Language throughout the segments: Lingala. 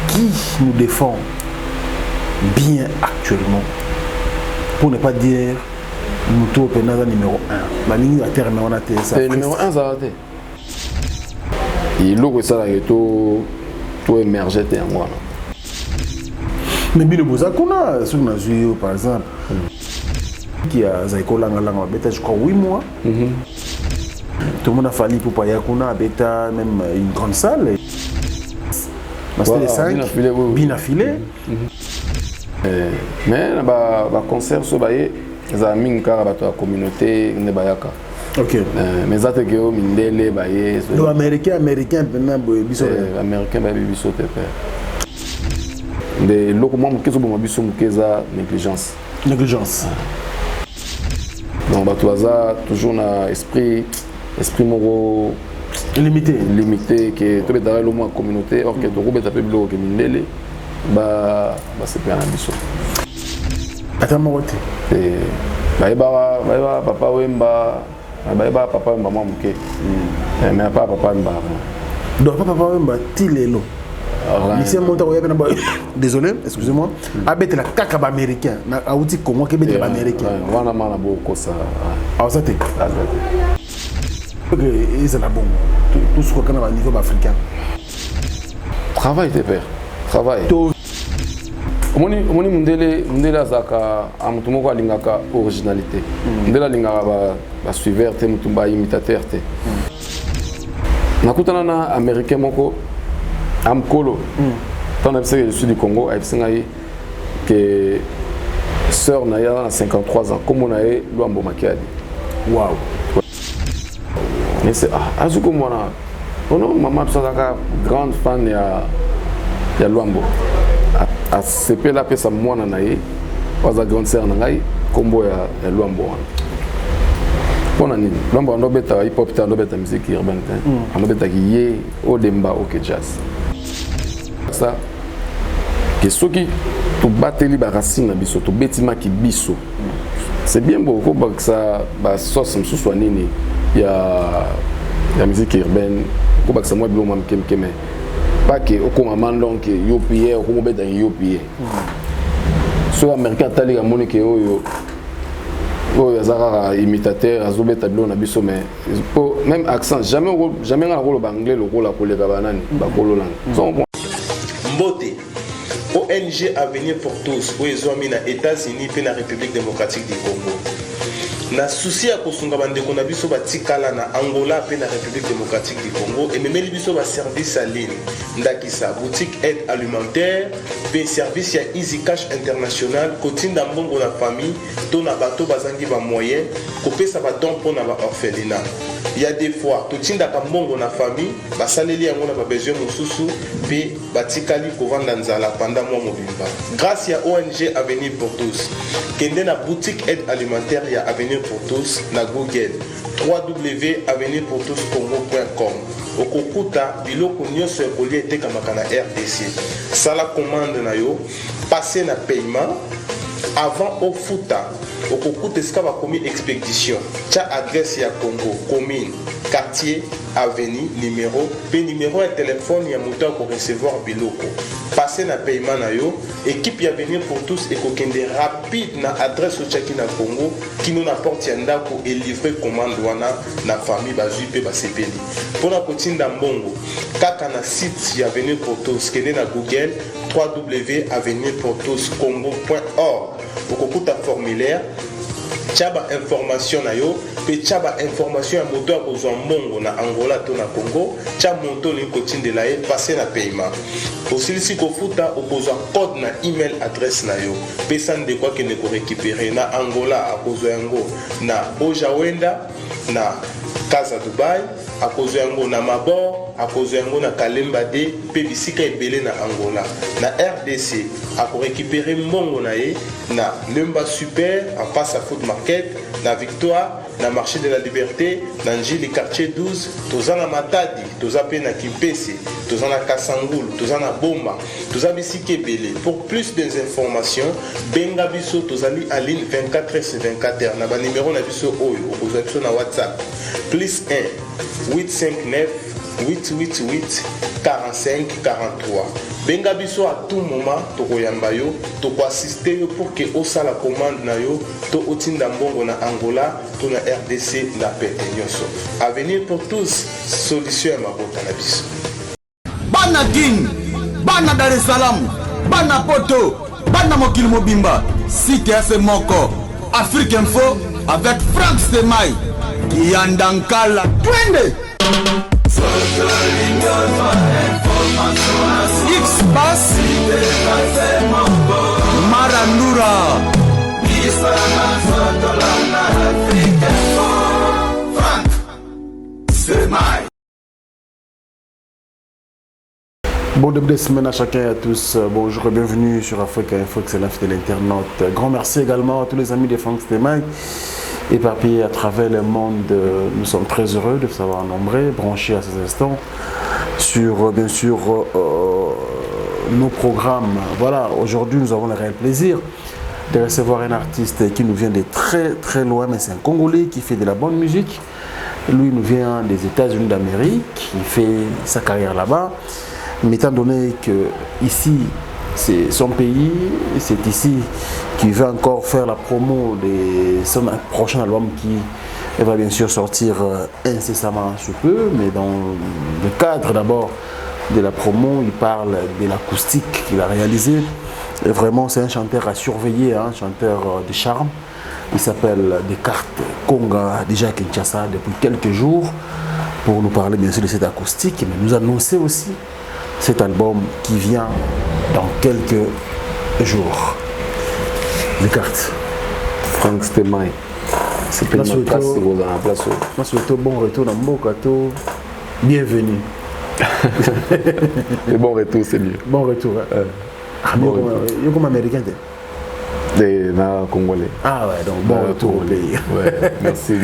qui nous défend bien actuellement, pour ne pas dire nous tous numéro 1. La ligne à terme, on a ça. Le numéro 1, ça a été. Il est ça, tout émergé en moi. Mais bien le Bozakuna, sur la joué par exemple, qui a Zaiko Langa, je crois 8 mois. Tout le monde a fallu pour Payakuna, Beta, même une grande salle. C'était les 5, bien affilé. Mais le concert, ils ont mis la communauté de Bayaka. Ok. Mais ça, c'est que Mindele, Baye. Les Américains, maintenant, Américains, Bisote. Des locaux qui sont négligence. Négligence. Donc, toujours un esprit moral limité, que tu es dans la communauté, or que tu es un peu bloqué, c'est pas un biso. Attends, moi, papa Wemba, maman Mouké. Mais pas papa Wemba. Donc, papa Wemba, Tilelo. Désolé, excusez-moi. Abet la caca américain. Na outil comment que bet américain. Wana mana beaucoup ça. Ah ça t'es. Et c'est la bombe. Tout ce qu'on a au niveau africain. Travail tes pères. Travail. Omoni mundele azaka amutumo kwa lingaka originalité. Mundela lingaka ba suiveur te mutumba imitateur te. Nakutana na américain moko Amkolo, quand je suis du Congo, que sœur Naya a 53 ans, comme on a eu Luambo Makiadi. Waouh! Mais c'est Azuko Mwana. Oh non, maman, tu es grande fan de Luambo. À ce là, ça Mwana Naye, pas la grande sœur Naye, combo ya Luambo. On a dit, Luambo, on a bêta hip hop, on a bêta musique urbaine, on a bêta qui est au demba, au jazz. Ça que ceux qui tu battent les racines na biso tu betima ki biso c'est bien beau que ça ba sauce me soit nini ya musique urbaine ko ba ça moi bilo mam kemkeme pas que au maman donc yo pied au mo beta yo pied so américain tali ga monique oyo azara imitateur azobeta bilo na biso mais même accent jamais un rôle anglais le rôle pour les banani ba kololang Mbote, ONG Avenir pour tous, où ils ont mis aux États-Unis et la République démocratique du Congo. Na souci à kosunga bandeko na biso batikala na Angola et la République démocratique du Congo et même biso ba service à ligne ndakisa boutique aide alimentaire pe service ya Easy Cash International kotinda mbongo na famille to na bato bazangi ba moyen kopesa ba don pona ba orphelinat. Il y a des fois totinda ka mbongo na famille basaleli yango na ba besoin mosusu pe batikali kovanda nzala pendant mois mobimba. Grâce à ONG Avenir pour tous kende na boutique aide alimentaire ya Avenir pour tous na Google www.avenirpourtouscongo.com okokuta biloko nyonso ekoli etekamaka na RDC sala commande na yo passer na paiement avant ofuta okokuta esika bakomi expédition tia adresse ya Congo commune quartier avenue numéro pe numéro ya téléphone ya moto ko recevoir biloko passer na paiement na yo équipe ya venir pour tous ekokende rapide na adresse au chaki na Congo kino na porte ya ndako et livrer commande wana na famille bazui pe basepeli pona kotinda mbongo kaka na site ya venir pour tous kende na Google www.avenirpourtouscongo.org okokuta formulaire tchaba information na yo pe tchaba information ya moto akozwa mbongo na Angola to na Congo tcha moto ni kotindela ye passer na paiement osilisi kofuta okozwa code na email adresse na yo pe sande kwa ke ne ko récupérer na Angola akozwa yango na Ojawenda na Casa Dubai akozwa yango na Mabor akozwa yango na Kalemba de pe bisika ebele na Angola na RDC ako récupérer mbongo na ye na Lemba Super en face à Food Market na Victoire na marché de la Liberté na Njili quartier 12 toza na Matadi toza pe na Kimpese toza na Kasangulu toza na Bomba toza bisika ebele pour plus d'informations benga biso tozali en ligne 24h/24 na ba numéro na biso oyo okozwa biso na WhatsApp +1 859 888 45 43. Benga biso à tout moment tokoyamba yo tokoassister yo pour que osala commande na yo to otinda mbongo na Angola to na RDC na pete nyonso. Avenir pour tous, solution ya mabota na biso. Bana King, Bana Dar es Salaam, Bana Poto, Bana Mokili Mobimba, CTF Moko, Afrique Info avec Frank Stemai, Yandankala, Twende X-Bass, Marandura, Frank Stemai. Bon début de semaine à chacun et à tous. Bonjour et bienvenue sur Afrique Info, c'est l'info de l'internaute. Grand merci également à tous les amis de Frank Stemai éparpillés à travers le monde. Nous sommes très heureux de vous avoir nombreux, branchés à ces instants sur bien sûr nos programmes. Voilà, aujourd'hui nous avons le réel plaisir de recevoir un artiste qui nous vient de très très loin, mais c'est un Congolais qui fait de la bonne musique. Lui nous vient des États-Unis d'Amérique, il fait sa carrière là-bas. Mais étant donné que ici c'est son pays, c'est ici qu'il veut encore faire la promo de son prochain album qui va bien sûr sortir incessamment sous peu, mais dans le cadre d'abord de la promo, il parle de l'acoustique qu'il a réalisé. Et vraiment c'est un chanteur à surveiller, un chanteur de charme. Il s'appelle Descartes Konga, déjà à Kinshasa depuis quelques jours, pour nous parler bien sûr de cette acoustique, mais nous annoncer aussi cet album qui vient dans quelques jours. Descartes. Frank Stemai. C'est pas une place où on a un place. Moi, surtout bon retour dans Mbokato. Bienvenue. Et bon retour, c'est mieux. Bon retour. Bon Il y a comme américain. Des Congolais. Ah ouais, donc bon retour au pays. Ouais, merci.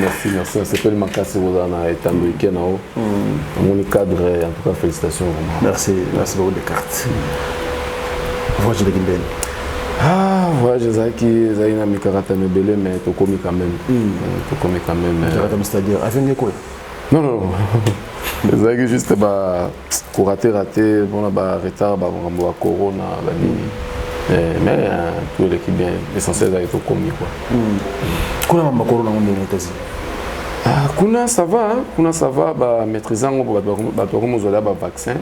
Ça s'appelle Makasi Wozana et américain. Mon cadre, en tout cas, félicitations. Merci beaucoup Descartes. Voyage de Gimbel. Ah, voyage qui Zaina Mikarata Mebele, mais tu commis quand même. C'est-à-dire, avec quoi? Non. C'est juste raté, bon, retard, on corona, mais tout l'équipe bien, l'essentiel est au commis. Comment on corona aux États-Unis? Kuna ça va, maîtrisant le vaccin.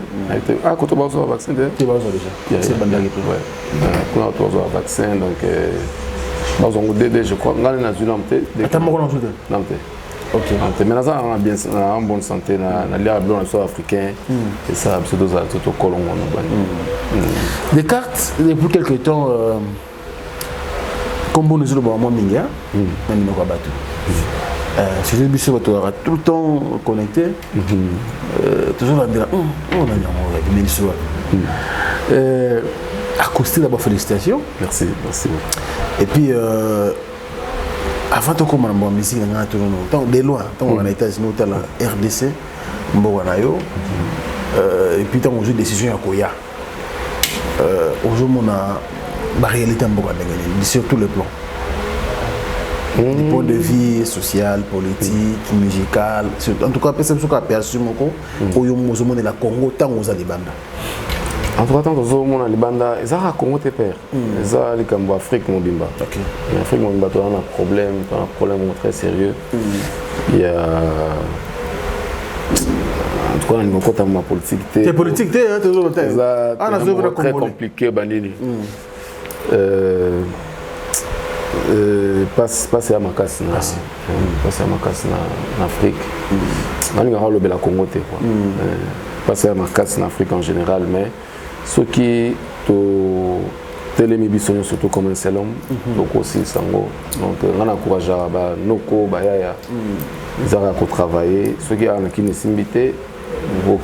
Ah, quand on va au vaccin, tu vas déjà. C'est bon d'aller. Kuna on va au vaccin, donc je crois qu'on a une azulante. Attends, moi on joue. Ok. Mais là, on a bien en bonne santé, on a l'air blanc africain, et ça, c'est deux autres colons. Descartes, depuis quelques temps, comme on nous dit, on minga, on nous a battu. Si les bichons sont tout le temps connectés, toujours on va dire, on a mis le acoustique d'abord, félicitations. Merci. Et puis, avant de commencer la musique, on a toujours longtemps, de loin, on a les États-Unis, on a la RDC, et puis on a eu des décisions à Koya. Aujourd'hui, on a la réalité sur tous les plans. Du point de vue social, politique, musical, en tout cas, personne ne peut perçu que la Congo tant aux Alibanda. En tout cas, tant aux monde Alibanda, ils ont Congo te père. Ils ont les Cambo Afrique Mobimba. L'Afrique Mobimba, tu as un problème très sérieux. Il y a en tout cas, on a un politique. C'est politique, c'est toujours très compliqué, Banini. Passer à Makassi en Afrique. On a le Congo. Passer à Makassi en Afrique en général, mais ceux qui télémibissons surtout comme un seul homme, donc aussi Sango. Donc on encourage Noko, Bayaya, ils ont travaillé. Ceux qui ont une simbité, au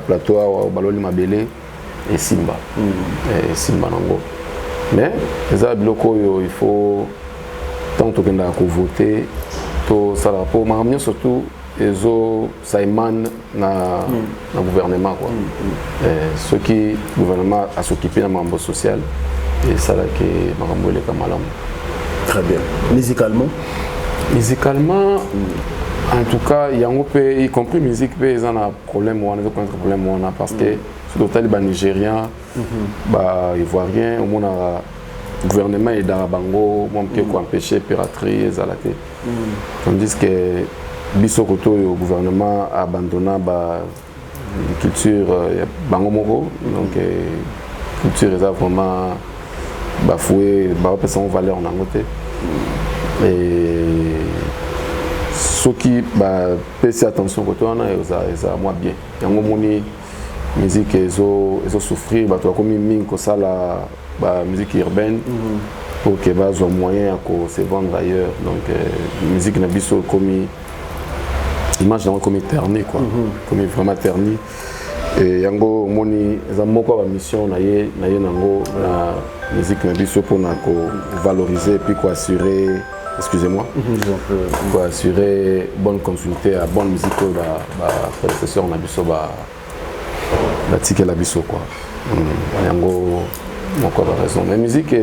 plateau, au Baloli Mabele et Simba. Et Simba Nango. Mais les abiloko il faut tant que nous avons voté tout ça pour m'amener surtout les autres Simon na gouvernement quoi. Ceux qui gouvernement a s'occuper de mambo social et ça là que mambo les kamalam. Très bien. Musicalement En tout cas, il y a un peu, y compris musique, ils ont un problème, parce que sur le total, les Nigériens, les Ivoiriens, au moins, le gouvernement est dans la bango, qui a empêché la piraterie, tandis que le gouvernement a abandonné la culture, bango moko, donc la culture est vraiment bafouée, son valeur en anglais. Et ceux qui paient attention à toi, ils ont moins bien. Il y a une musique qui ont souffert, la musique urbaine, pour qu'ils aient moyen de se vendre ailleurs. Donc, la musique n'a pas comme l'image comme ternie, quoi. Comme vraiment ternie. Et il y a une mission la musique n'a pas pour valoriser et puis assurer. Excusez-moi, pour assurer bonne continuité à bonne musique que la prédécesseur on a biso la tique la biso quoi. Encore raison. Mais musique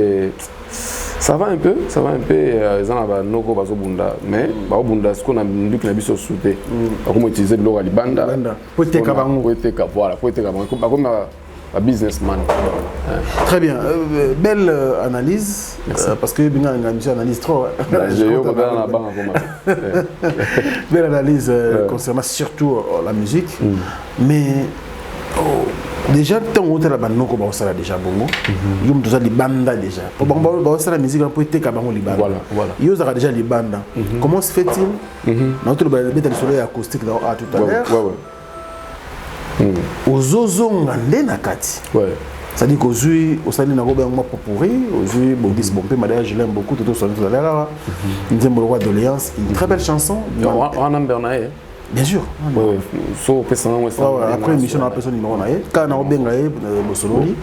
ça va un peu, ils ont noko bazo bunda mais ba bunda ce qu'on a musique na biso souté. Comment utiliser le logo libanda. Poétique kabango. Voilà, poétique kabango. Comme un businessman. Très bien, belle analyse, parce que bien une analyse trop. Belle analyse concernant surtout la musique, mais déjà tant que la bande noko ba déjà bongo, yo mtu za libanda déjà. Pour ba la musique pour être kabango libanda. Voilà. Yo za déjà libanda. Comment se fait-il? Notre bête le soleil acoustique tout à l'heure. Ozozonga ndena kati. C'est-à-dire qu'aujourd'hui, au sein de la Popuri, aujourd'hui, Bogis Bompé, Madame, je l'aime beaucoup, tout à l'heure. Nous avons le roi de l'Alliance, une très belle chanson. Ronan Bernaye. Bien sûr. Après l'émission, on a personne numéro 1. Quand on a bien gagné, Bossololi,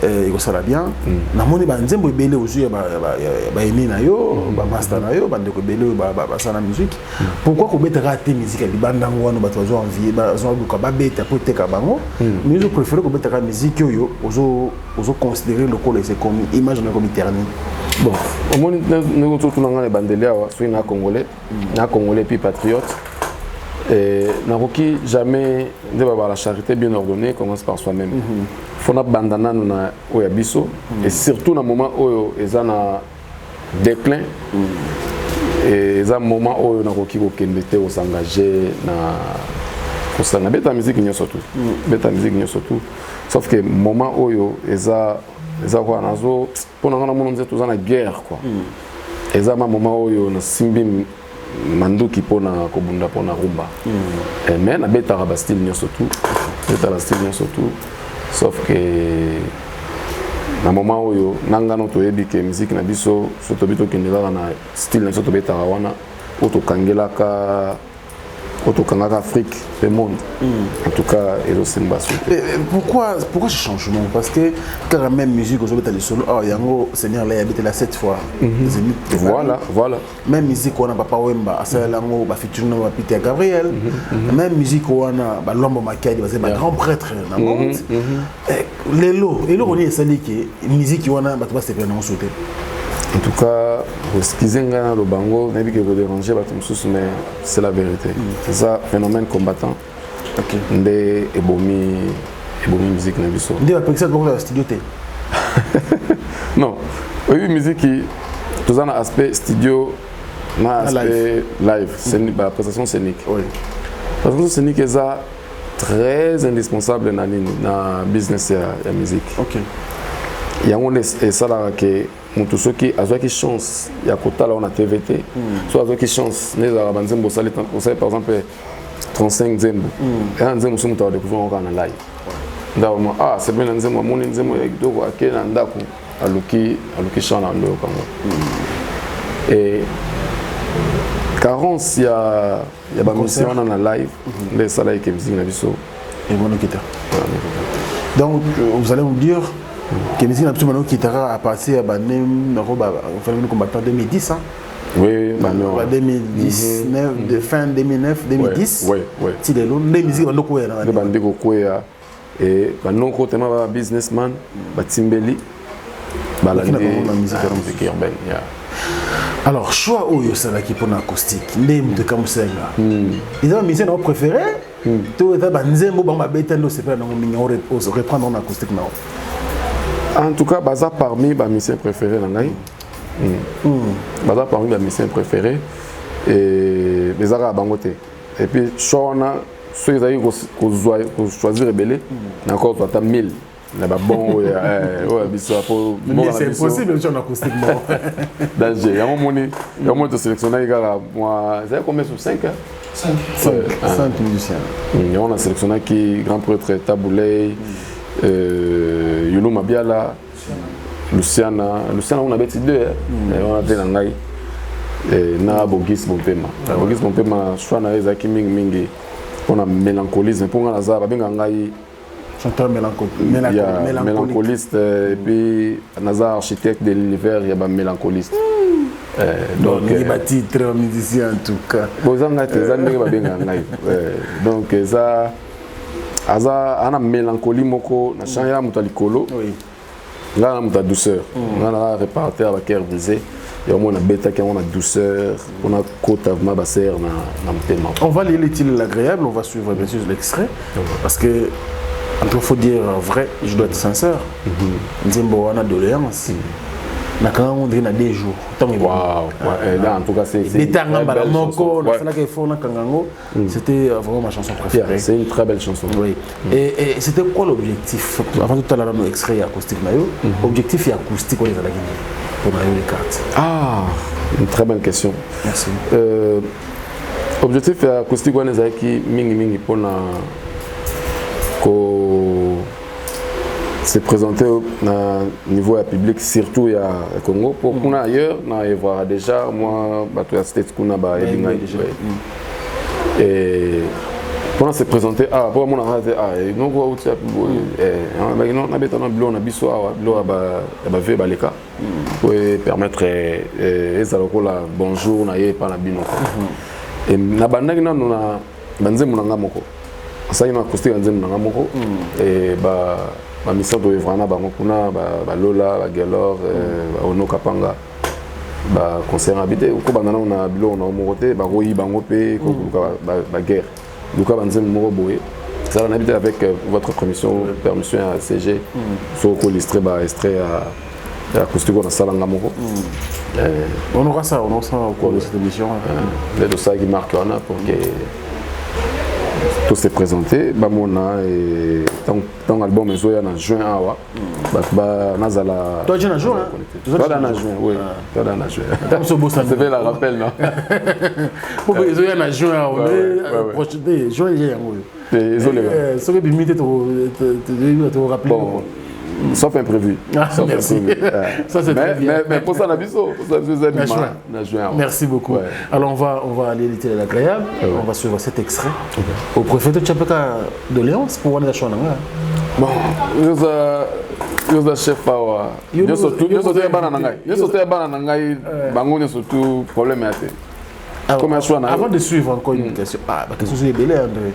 il ça bien. On a dit que Bélé aujourd'hui, il y a un master, il y a une musique. Pourquoi on a raté la musique? Il y a des gens qui ont envie, mais je préfère qu'on ait la musique, on considérer le col comme image comme éternelle. Bon, au moins, nous avons les bandeliers, soit Congolais puis patriotes. Et Naroki jamais la charité bien ordonnée commence par soi-même. Il faut abandonner au yabiso et surtout dans le moment où ils ont un déclin et ils ont un moment où Naroki ko s'engager na beta musique ni surtout. Beta musique ni surtout. Sauf que moment où ils ont quoi nazo pour nous on dit tous en guerre quoi. Ils ont un moment où na simbi manduki pona kobunda pona rumba mais na beta ba style nyonso tout beta la style nyonso tout sauf que na moment oyo nanga no toyebi ke musique na biso soto bito kendela na style nyonso to beta wana oto kangelaka Autokangaka Afrique, le monde. En tout cas, et aussi pourquoi ce changement? Parce que quand la même musique, aujourd'hui, les solos, il y a un Seigneur là, il habite là 7 fois. Voilà. Même musique, on a Papa Wemba, Asalango, Feature Peter Gabriel. Même musique, on a Lombo Makadi, grand prêtre dans le monde. Les lots, on est salé que musique, on a Batba Stéphane en sauté. En tout cas, ce qui est le bango, n'est pas déranger, mais c'est la vérité. C'est ça, phénomène combattant. Ndé ebomi musique na biso. Ndé après ça pour la studio té. Non, oui musique qui tout un aspect studio, na aspect live, c'est une prestation scénique. Oui. La prestation scénique est ça très indispensable dans le business de la musique. OK. Il y a un ça là que mutu soki azwaki chance ya kotala on a TVT soit azwaki chance neza banzembo sali par exemple 35 nzembo et nzembo so mutu a découvert encore en live ndawo c'est bien nzembo moni nzembo ya kitoko akena ndako aluki chana ndo kanga et carence ya ba mission na live les salariés qui musique na biso et monokita. Donc vous allez me dire que musique absolument qui a passé à Banem combattant 2010 hein. Oui, 2019 de fin 2009 2010. Oui. Si les lots les musiques bando ko ya. Bande ko ya et bando ko tema ba businessman, ba timbeli, ba la musique urbaine. Alors, choix Oyo Salaki pour l'acoustique, Ndem de Kamusenga. Ils ont mis un préféré. Tout est banzembo, bamba betendo, c'est pas on reprendre en acoustique. En tout cas, Baza parmi mes musiciens préférés. Baza parmi mes musiciens préférés. Et Bezara Bangote. Et puis, Shona, ceux qui ont choisi Rebelle, encore 1000. Mais c'est impossible de jouer en acoustique. Danger. Il y a un moment de sélectionner, moi, vous savez combien sur 5? 5 musiciens. On a sélectionné qui Grand Prêtre Taboulay, Yuno Mabiala, Luciana, on a bêti 2, on a fait Nangai, na Bogis Montema. Bogis Montema, je suis Zaki Mingi, on a mélancolisme, pour un hasard, Bengangai. Chanteur mélancoliste, et puis Nazar, architecte de l'univers, il y a un mélancoliste. Donc, il y a des titres musiciens en tout cas. Donc, ça a une mélancolie, na chanya mutalikolo. Là, on a douceur. On a réparti avec air brisé. Il y a une bêta qui a une douceur. On a côte à ma basser dans le thème. On va lire l'utile et l'agréable. On va suivre bien sûr l'extrait. Parce que, il faut dire vrai, je dois être sincère. Nzembo a doléance. On a 2 jours. En tout cas, c'était vraiment ma chanson préférée. C'est une très belle chanson. Oui. Et c'était quoi l'objectif? Avant tout à l'heure, nous extrait acoustique. Objectif acoustique, on les a gagné pour les cartes. Ah, une très bonne question. Merci. Objectif acoustique, on les a gagné mingi pour se présenter au niveau public, surtout au Congo. Pour qu'on ailleurs, on voit déjà, moi, je suis et pour se présenter, pour moi, on a permettre bonjour, et ça y est, acoustique et ma mission de Evrana, Lola, Galor, Ono Kapanga, concert habité. Au Kobanana, on a Bilo, on a Moroté, Roi, Bangopé, guerre. Donc, on a Moroboé. Ça, on a habité avec votre permission à CG, sur le extrait à l'acoustique, on a Salangamoko. On aura ça au cours de cette émission. Les deux ça qui marquent pour que tout s'est présenté, Bamona et ton album est joué en juin. Toi, tu es en juin? Toi, tu es en juin, oui. Toi, tu es en juin. Ça se fait la rappel, non? Pourquoi ils sont en juin? Juin, il y a un désolé. Ce que tu te rappeler. Sauf imprévu. Merci. Ça, c'est très bien. Mais pour ça, merci beaucoup. Alors, on va aller l'été de l'agréable. On va suivre cet extrait. Au préfet de Tchapeka de Léon, pour voir la chanson. Bon, nous chef power. Nous surtout problème. Avant de suivre encore une question. Ah, la question c'est belle, André.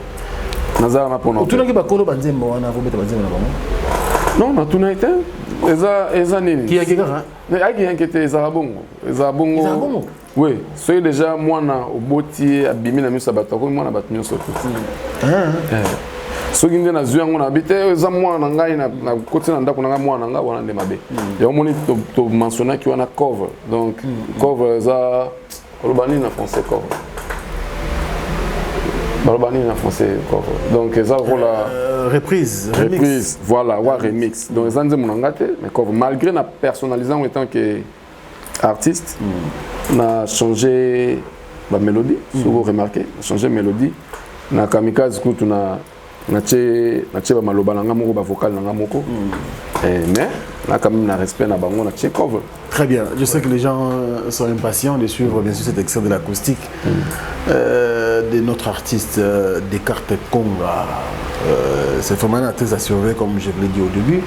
Tu n'as pas de banzembo, on a voulu banzembo là-bas. Non, tout n'a été. Qui a quelqu'un? Qui a inquiété Ezarabongo. Ezarabongo. Oui, c'est déjà moi au botier abîmé na miso bato comme moi na bato nyonso tout. So qui na zuya ngona habité za moi na ngai na côté na ndako na moi na ngai wana ndemabe. Et on moni to mentionner qui wana cover. Donc cover za Olobani na français cover. Balobani en français cover. Donc ça voilà reprise, voilà, ou remix. Donc ça nous mais cover malgré la personnalisation en tant que artiste, on a changé la mélodie, si vous remarquez, on a changé la mélodie. Na kamikaze coup on a ba maloba na ngamoko ba vocal na ngamoko. Mais là quand même na respect na bango na cover. Très bien, je sais que les gens sont impatients de suivre bien sûr cet extrait de l'acoustique de notre artiste Descartes Konga. C'est vraiment un artiste à surveiller comme je vous l'ai dit au début.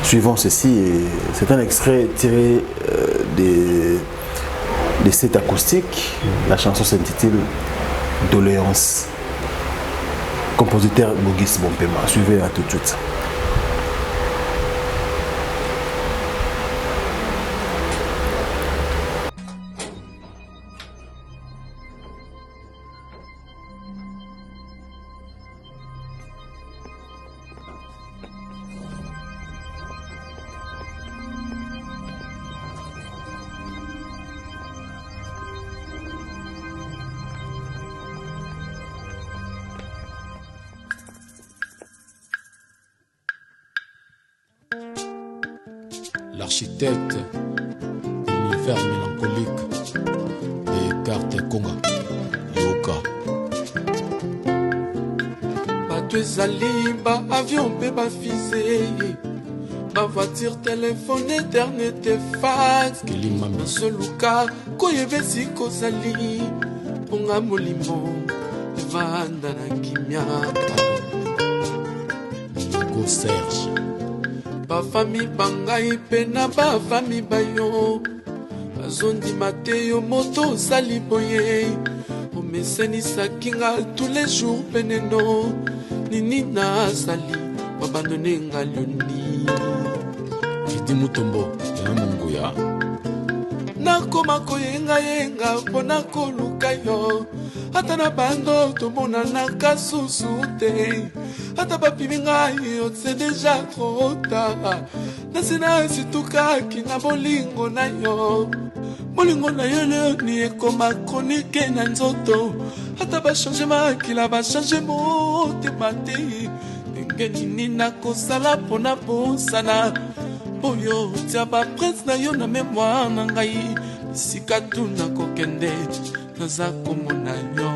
Suivons ceci, c'est un extrait tiré de cet acoustique. La chanson s'intitule Doléance. Compositeur Bogis Bompema. Suivez à tout de suite. l'architecte de l'univers mélancolique de Carter Konga, Yoka. Bato ezali ba avion mpe bafise ba voiture telefone internet fax nasoluka koyebesi kozali mponga molimo evanda na kimia Go Serge. bafami bangai mpe na bafami bayo bazondima te yo moto osali boye omesenisaki nga tous les jours peneno nini nazali babandone nga lioni Kidi Mutombo ya Munguya. nakoma koyengayenga mpo nakoluka yo ata na bando tomonanaka susu te ata bapimi ngai yo c'est déjà trop tard nasi nasitukaki na bolingo na yo leoni ekoma kronike na nzoto ata bachange makila bachange motema te ndenge nini nakosala mpo na bosana oyo tia baprince na yo na memoire na ngai esika tu nakokende naza komona yo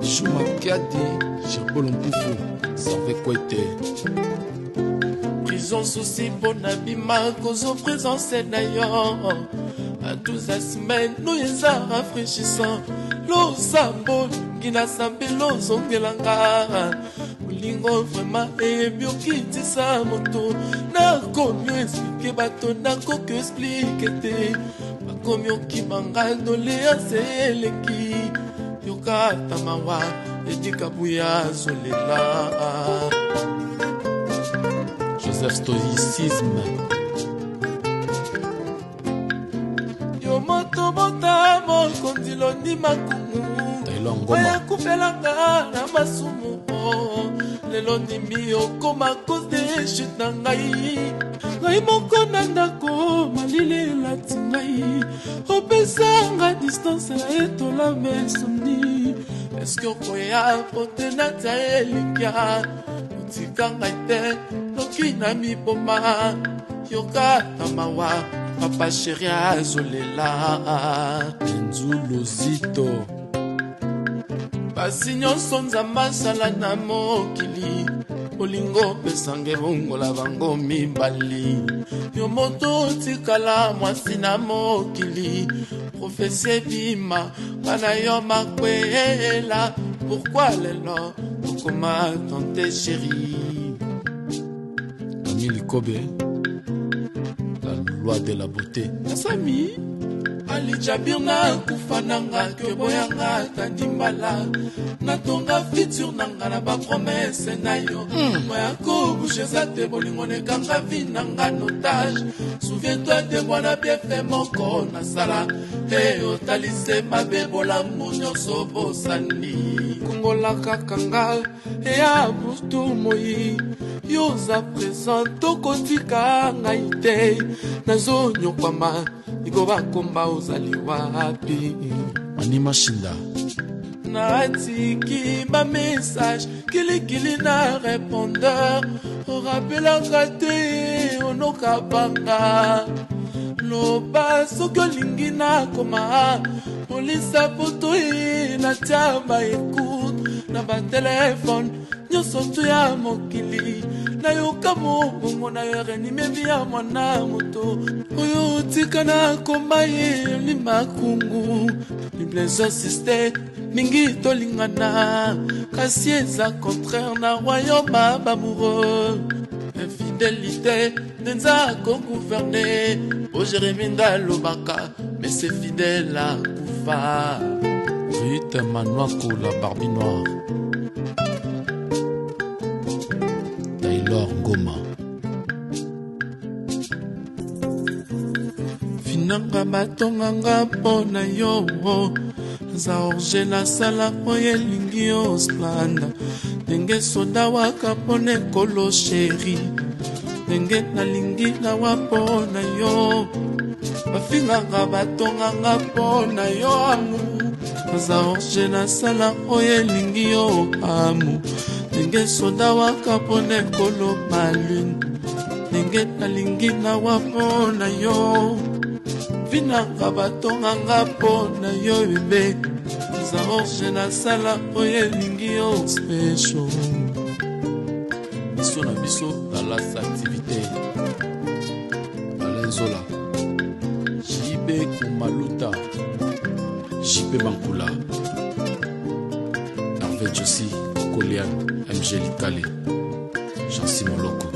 Juma Kiadi, Gerbolo Mpufu, Serve Kwete. prison souci mpo na bima kozo présence na yo à 12 semaines no eza rafraîchissant losambo ngina sambe lozongelanga olingo vraiment eyebi okitisa moto nakomi explike bato nakoki explike te bakomi okimanga doléance eleki yokata mawa edika buya zolela Joseph Stoicisme. yo moto bota mokonzi londi makumu Taylor Ngoma. oya kupelanga na masumu lelo ndimi okoma cause de chute na ngai moko na ndako malili elati ngai opesanga distance ya etola mesoni eske okoya pote natia elikya otika ngai te noki na miboma yokata mawa papa sheri azolela Nzulu Zito. basi nyonso nzambe asala na mokili olingo pesange bongola bango mibali yo moto otikala mwasi na mokili profesi ebima bana yo makwela pourkui lelo okoma tante sheri Camille Kobe. La loi de la beauté. nasami alijabir na kufa nanga keboyanga tandimbala natonga futur nanga na bapromese na yo moya kobushe eza te bolingo nekanga vi nanga notage souviens-toi de mwana biefe moko nasala te otalise mabe bolamu nyonso bosani kongolaka kanga eya butu moi yoza présent tokotika ngai te nazonyokwama iko bakomba ozali wapi Manima Shinda. natiki bamessage kilikili na répondeur orapelaka te onoka banga loba soki olingi nakoma polisa poto e natia baekute na batelefone nyonso tu ya mokili nayoka mobongo na yo renimebi ya mwana moto oyo otika na komba ye limakungu libleso siste mingi tolingana kasi eza contraire na royaume bamoureux infidélité ndenza kogouverne o jérémi ndalobaka mais c'est fidèle à kufa Rita Manouako, la Barbie Noire. Taylor Ngoma. finanga batonganga mpo na yo naza orge nasala mpo elingi yo splanda ndenge soda waka mpo na ekolo sheri ndenge nalingi nawa mpo na yo bafinganga batonganga mpo na yo amu naza orge nasala mpo elingi yo amu ndenge soda waka pone kolo malune ndenge nalingi na wapo na yo vinanga batonganga po na yo bebe zaorge nasala oyo elingi yo special biso na biso dalasa activité Alenzola Jibe Kumaluta Jibe Bankula Hervé Jossi Kolian MG Likale Jean-Simon Loko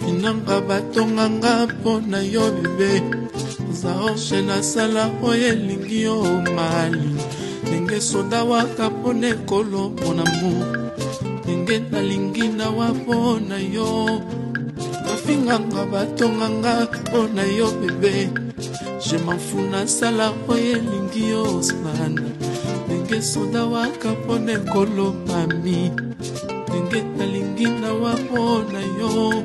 Inanga batonganga po na yo bebe zaorge nasala oyo elingi yo mali ndenge soda waka pone kolo mon amour ndenge nalingi na wapo na yo bafinganga batonganga po na yo bebe je m'en fous nasala oyo elingi yo spana ndenge soda waka pone kolo mami ndenge nalingi na wapo na yo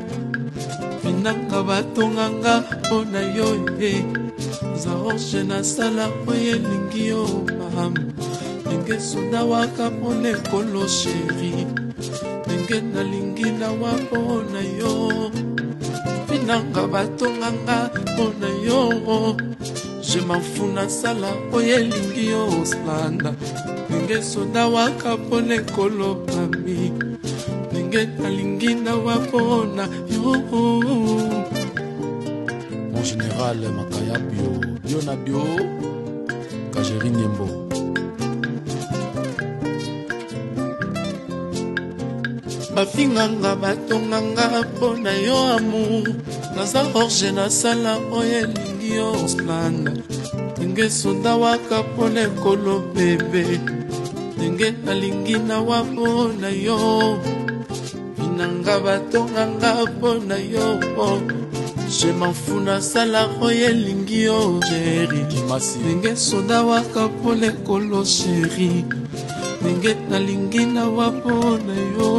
finanga batonganga po na yo zaorge nasala oyo elingi yo mama ndenge soda waka pone kolo sheri ndenge nalingi na wapo na yo finanga batonganga po na yo je m'en fous nasala oyo elingi yo slanda ndenge soda waka pone kolo mami ndenge nalingi na wapo na yo mon général Makaya bio na bio Kajeri Nyembo bafinganga batonganga po na yo amour naza orge nasala oyo elingi yo splanda ndenge soda waka pone kolo bebe ndenge nalingi na wapo na yo finanga batonganga po na yo je m'en fous nasala oyo elingi yo jeri ndenge soda waka pone kolo sheri ndenge nalingi na wapo na yo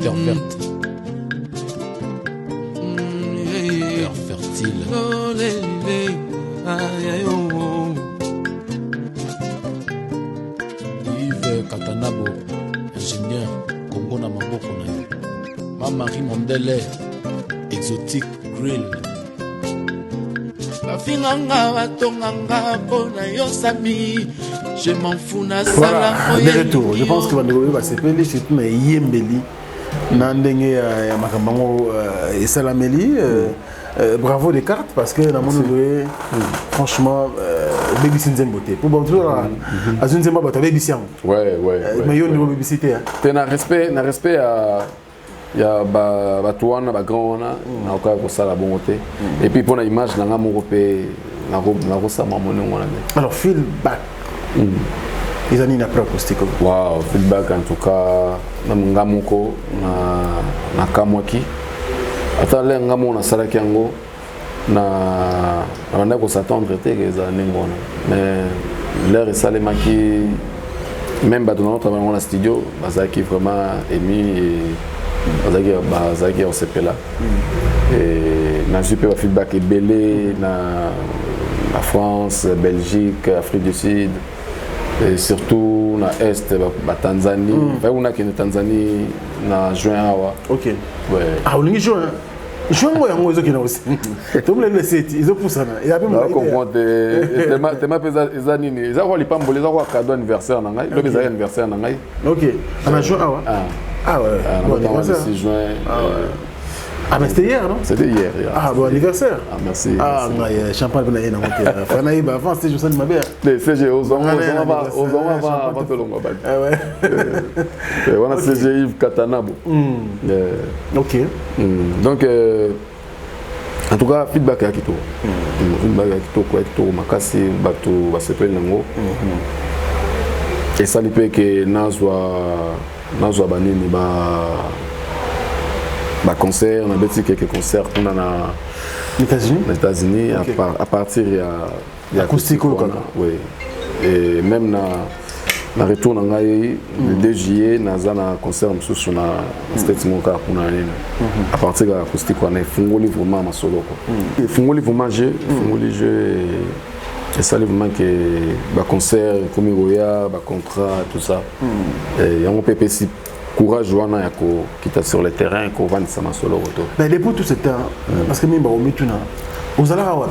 Terre verte Terre fertile Yves Katanabo ingénieur Congo na maboko na yo Marie Mondele exotique grill bafinganga batonganga po na yo sami je m'en fous nasala voilà de retour je pense que bandeko basepeli surtout na yembeli na ndenge ya makambo yango esalameli bravo les cartes parce que na moni joué franchement bebisi nzembo te po bato azu nzembo bato bebisi yango ouais mais yo ndeko bebisi te te na respect ya bato wana bagrand wana nakoka kosala bongo te et puis mpona image nanga moko mpe nakosama monengo wana te alors feedback eza nini après acoustique wow feedback en tout cas na nga moko na kamwaki ata le nga moko nasalaki yango na banda kosattendre te eza ndenge wana mais l'air esalemaki même bato na notre bango na studio bazalaki vraiment émis et bazalaki osepela nazwi mpe bafeedback ebele na France, Belgique, Afrique du Sud et surtout na Est, Tanzanie. On a une Tanzanie na juin awa. Ok. Ouais. Ah, on est juin. Juin moi yango ezo kina aussi. Tout le monde le sait, ils ont poussé na. Il a même comprendre tellement pesa ezani ni. Eza ko lipambo les ko cadeau anniversaire na ngai. Le beza anniversaire na ngai. Ok. Ana juin awa. Ah ouais. Bon, le 6 juin. Ah mais c'était hier non? C'était hier. Ah bon anniversaire. Ah merci. Ah mais champagne pour na côté. Fanaï ba avant c'était juste ma mère. Les CG aux hommes va te longo ba. Ah ouais. On a CG Yves Katanabo. OK. Donc en tout cas feedback ya kito. Feedback ya kito makasi bato basepeli nango. Et ça lui fait que nazwa banini ba concert, on a fait quelques concerts pendant les États-Unis okay. À partir de acoustique oui. Et même na retour na ngai le 2 juillet naza na concert msusu na state moka kuna nini à partir de acoustique on a fungoli vraiment ma solo quoi fungoli vraiment jeu Et ça, vraiment que les concerts, comme Goya, les contrats, tout ça. Et on peut aussi courage qui est sur le terrain, qui va faire solo retour. Mais depuis tout ce temps, parce que même aux alarmes,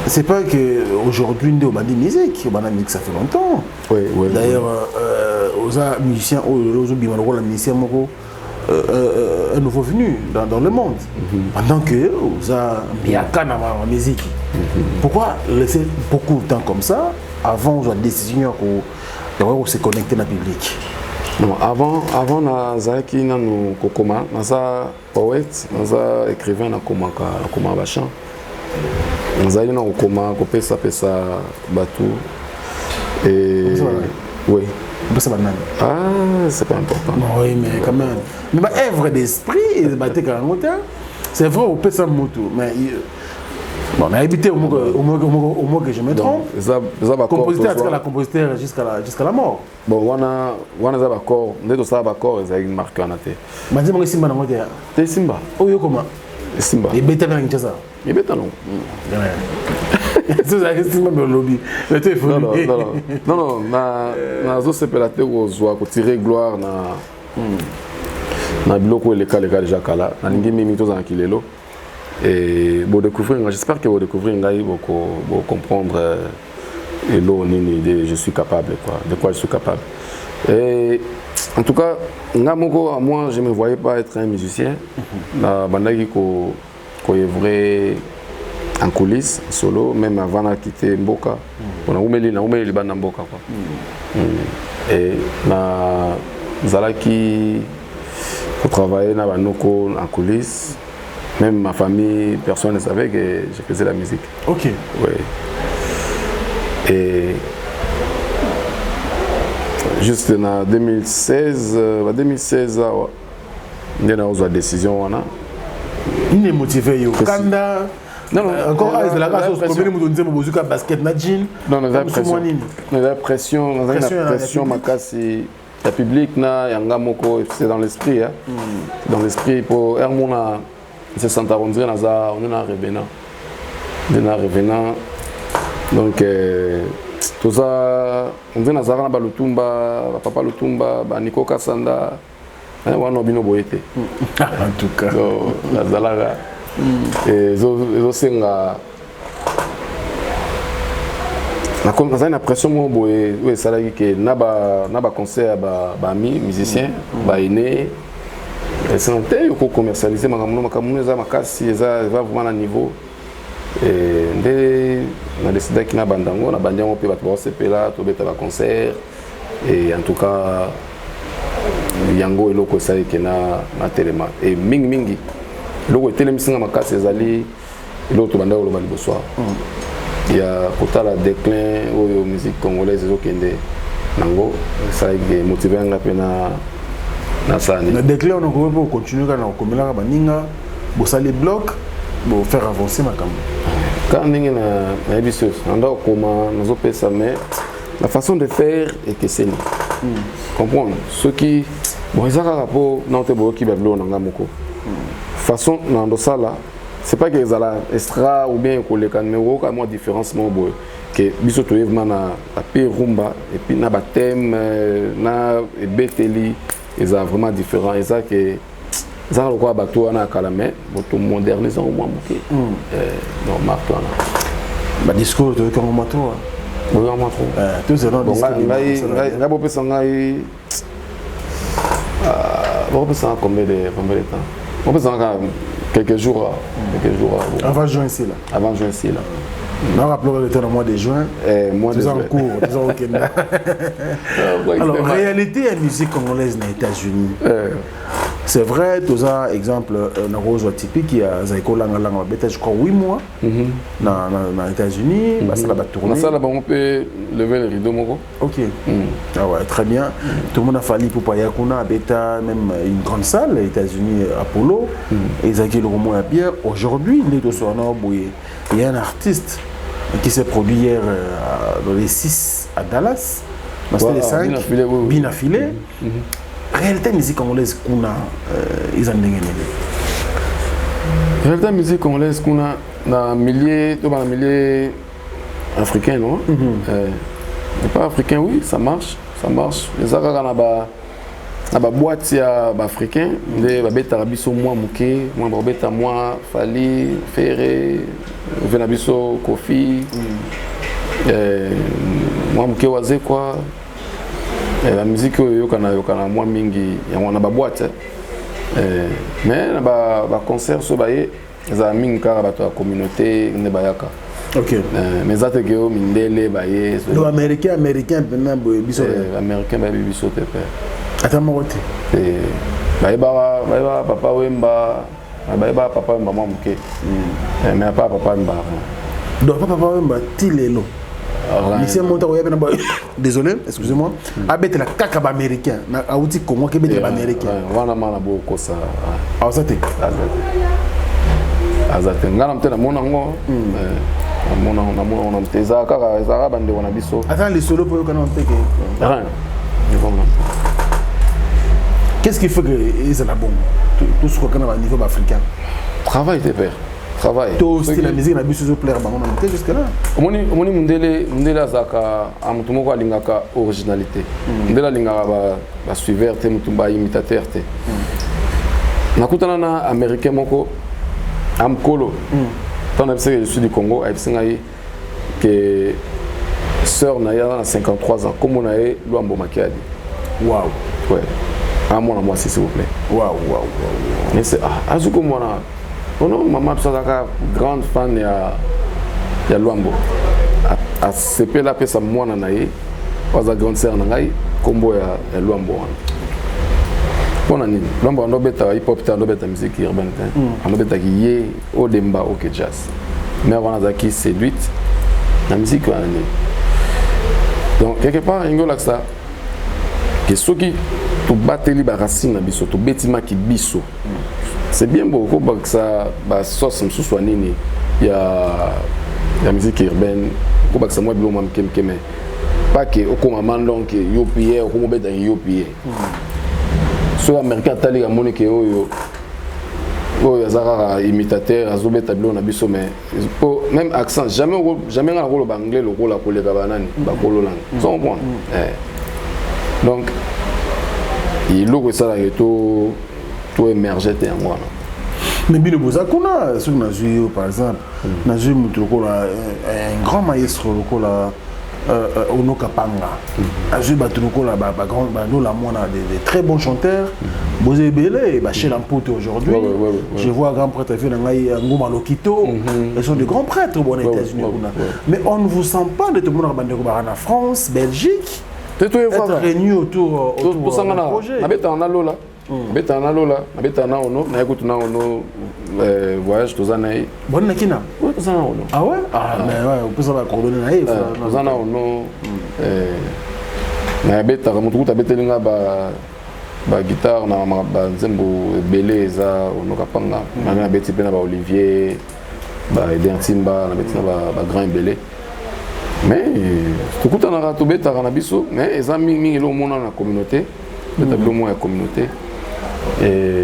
c'est pas qu'aujourd'hui, on a des musiques, ça fait longtemps. Oui, oui. D'ailleurs, aux musiciens, aux musiciens, un nouveau venu dans le monde. Pendant que il y a qu'un en musique. Pourquoi laisser beaucoup de temps comme ça avant la décision pour se connecter dans le public? Non, avant Nazaki nous kokoma, naza poète, naza écrivain na koma bachan. Nazali na kokoma ko pesa batu et oui. Ah, c'est pas important. Oui, mais quand même. Mais ma œuvre d'esprit, c'est vrai au pesa moto, mais bon, on a habité au moins que je me trompe. Compositeur, la compositeur jusqu'à la mort. Bon, on a des accords, on a des accords, ils ont une marque en athée. Mais dis-moi, Simba, non, c'est Simba. Oh, yo, comment? Simba. Et bêta, bien, qu'est-ce ça? Et bêta, non. C'est Simba, mais lobby. Non, na zo sepelate ko zwa ko tirer gloire na biloko les cas déjà kala na lingi mimi to za kilelo. Et bon découvrir, j'espère que vous découvrir vous comprendre et je suis capable quoi, de quoi je suis capable. Et en tout cas, moi je me voyais pas être un musicien. La bandaki ko vrai en coulisses solo même avant de quitter Mboka. On a oumeli banda Mboka quoi. Et na zalaki pour travailler na banoko en coulisses. Même ma famille, personne ne savait que je faisais la musique. Ok. Oui. Et juste en 2016, on a eu la décision. Il est motivé. Non, encore la basket, non, on a la pression, ma casse. Le public, c'est dans l'esprit. Dans l'esprit, pour c'est Santa Rondire, on est un revenant. Donc, tout ça, on est dans le Lutumba, Papa Lutumba, Nico Kassanda, on a bino boyete. En tout cas. La Zalaga. Et je j'ai l'impression que ça a concert à musiciens, aînés. Et c'est un tel qu'on commercialise, ma makasi, vraiment à niveau. Et on a décidé qu'il y a bandango, on a bandango peut battre là, tout bête à concert. Et en tout cas, yango et loko ça qui na téléma. Et mingi, loko téléma singa makasi zali, l'autre bandango le bali bonsoir. Il y a pourtant la déclin aux musique congolaise au Kende, nango, ça qui motivé un pena. Le déclin, on peut continuer à les blocs pour faire avancer ma campagne. Quand on a la façon de faire est que c'est nous. Comprendre ceux qui bon ils ont un rapport dans tes qui façon dans ça là c'est pas que ils allaient extra ou bien que les caméras comme une différence que bisoto na la rumba et puis na baptême na beteli ils sont vraiment différents. Ils ont que ils ont quoi bateau na kalamé, bateau modernisé au moins ok. Non marteau na. Ba discours de comment bateau. Oui on bateau. Tous ces noms. Ngai bo pesa ngai. Bo pesa combien de temps? Bo pesa quelques jours. Avant juin ici là. Avant juin ici là. On rappelons le temps au mois de juin. Tous en cours, tous en week-end. Alors, en réalité, la musique congolaise aux États-Unis. C'est vrai, tous un exemple, un rose typique qui a Zaiko Langalang, je crois 8 mois dans les États-Unis. Ça va tourner. Ça on peut lever le rideau. Ok. Ah ouais, très bien. Tout le monde a fallu pour Payakuna, Beta, même une grande salle, les États-Unis, Apollo. Et Zaki le roman à Pierre. Aujourd'hui, il y a un artiste qui s'est produit hier dans les 6 à Dallas. C'était les 5, bien affilé. Réalité musique congolaise qu'on a, ils ont gagné. Réalité musique congolaise qu'on a dans milliers africain, non? Pas africain, oui, ça marche. Ça marche. Les Arabes, na ba boîte ya ba africain, les ba beta biso moi muke, moi ba beta moi Fali, Ferré, vena biso Kofi. Moi muke waze quoi. La musique yo kana moi mingi ya wana ba boîte. Mais na ba concert so ba ye za mingi kara ba to communauté ne bayaka. OK. Mais ça te que mindele ba ye. Le américain pendant biso. Américain ba biso te père. Attends moi te. Ba papa wemba, ba papa wemba moi muke. Mais pas papa wemba. Donc papa wemba tilelo. Ici monta ko yabena ba. Désolé, excusez-moi. Abete la kaka ba américain. Na auti Congo ke bete ba américain. Wana mana bo ko sa. Ah ça te. Azate ngana mtena mona ngo. Mona mteza kaka ezara bande wana biso. Attends les solo pour kana mpeke. Rien. Qu'est-ce qui fait que ils sont bon? Tout ce qu'on a au niveau africain. Travail tes pères. Travail. Tout style la musique na biso zo plaire bango na monter jusque là. Omoni mundele azaka amutumoko alingaka originalité. Mundele alingaka ba suiveur te mutumba imitateur te. Nakutana na américain moko amkolo. Tant que je suis du Congo, je que sœur Naya a 53 ans, comme on a eu Luambo Makiadi. Waouh. Ouais. À moi, s'il vous plaît. Waouh. Mais c'est Azuko Mona. Oh non, maman, tu es grande fan de Luambo. À CP la paix, ça moi, Nanaï. Pas à grande sœur Nanaï, combo ya Luambo. On a dit, l'homme a un hip-hop, on a une musique urbaine, on a un au demba, au jazz. Mais on a qui séduite, la musique on a donc quelque part, il y a ça. Que ceux qui tu battent les racines, tu bâtiments qui biso. C'est bien beau que ça, sauce me soit nini. Il y a la musique urbaine, que ça moi bien moi mais pas que au moment donc yopié, au moment ben yopié. Sur l'américain, tu as les Monique Oyo, Yazara imitateur, Azobé Tableau, Nabiso, mais même accent, jamais un rôle anglais, le rôle à Polé Gabanani, Bakolo Lang. C'est un point. Donc, il loue ça, tout émergé en moi. Mais bien, vous avez par exemple, un grand maestro, Ono Kapanga. Azu Batuko la des très bons chanteurs. Bozé Belé, Bachel Ampote aujourd'hui. Je vois un grand prêtre Ngoma Lokito. Ils sont des grands prêtres aux États-Unis. Mais on ne vous sent pas de tout le monde en France, Belgique. Être réunis autour du projet. Voyage tous années. Bonne nakina. Oui, tous années. Ah ouais? Ah mais ouais, on peut savoir coordonner naïf. Tous années mais beta comme tout abeta linga ba guitare na ba nzembo belé za ono kapanga. Na beti pena ba Olivier ba Eden Timba na beti na ba grand belé. Mais tout coup on a tout beta na biso mais les amis mingi lo mona na communauté. Beta lo mo ya communauté. Et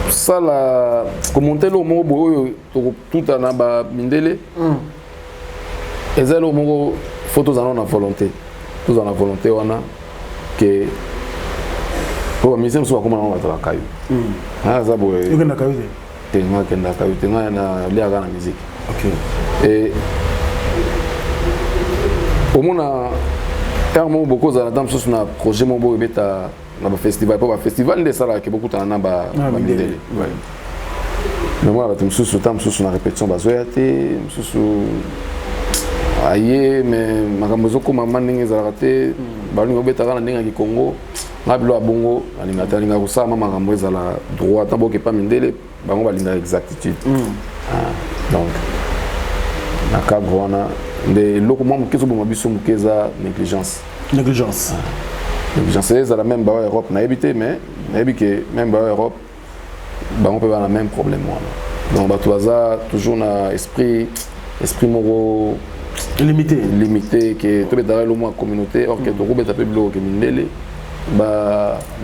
ça la commenter le mot tout en a mindele et ça le mot photos en a volonté tous en a volonté on a que pour mise sur comment on va travailler ah ça boy tu connais kaïté tu na lia na musique OK et au moins carrément beaucoup de dames sur un projet mon beau beta na ba festival pour ba festival de sala que beaucoup tana ba mindele ouais mais moi ba tumsusu na répétition ba zoyate msusu aye mais makambozo ko mama ndenge za raté ba ni beta kana ndenge ki Congo na bilo abongo alinga talinga ko sa mama makambo za la droit tambo ke pas mindele bango balinga exactitude donc na ka gona de loko mo kezo bo mabiso mukeza négligence c'est la même en Europe, n'a habité, mais même en Europe, on peut avoir le même problème. Donc, toujours un esprit moral limité, que tout est dans la communauté, or que tout est un peu bloqué,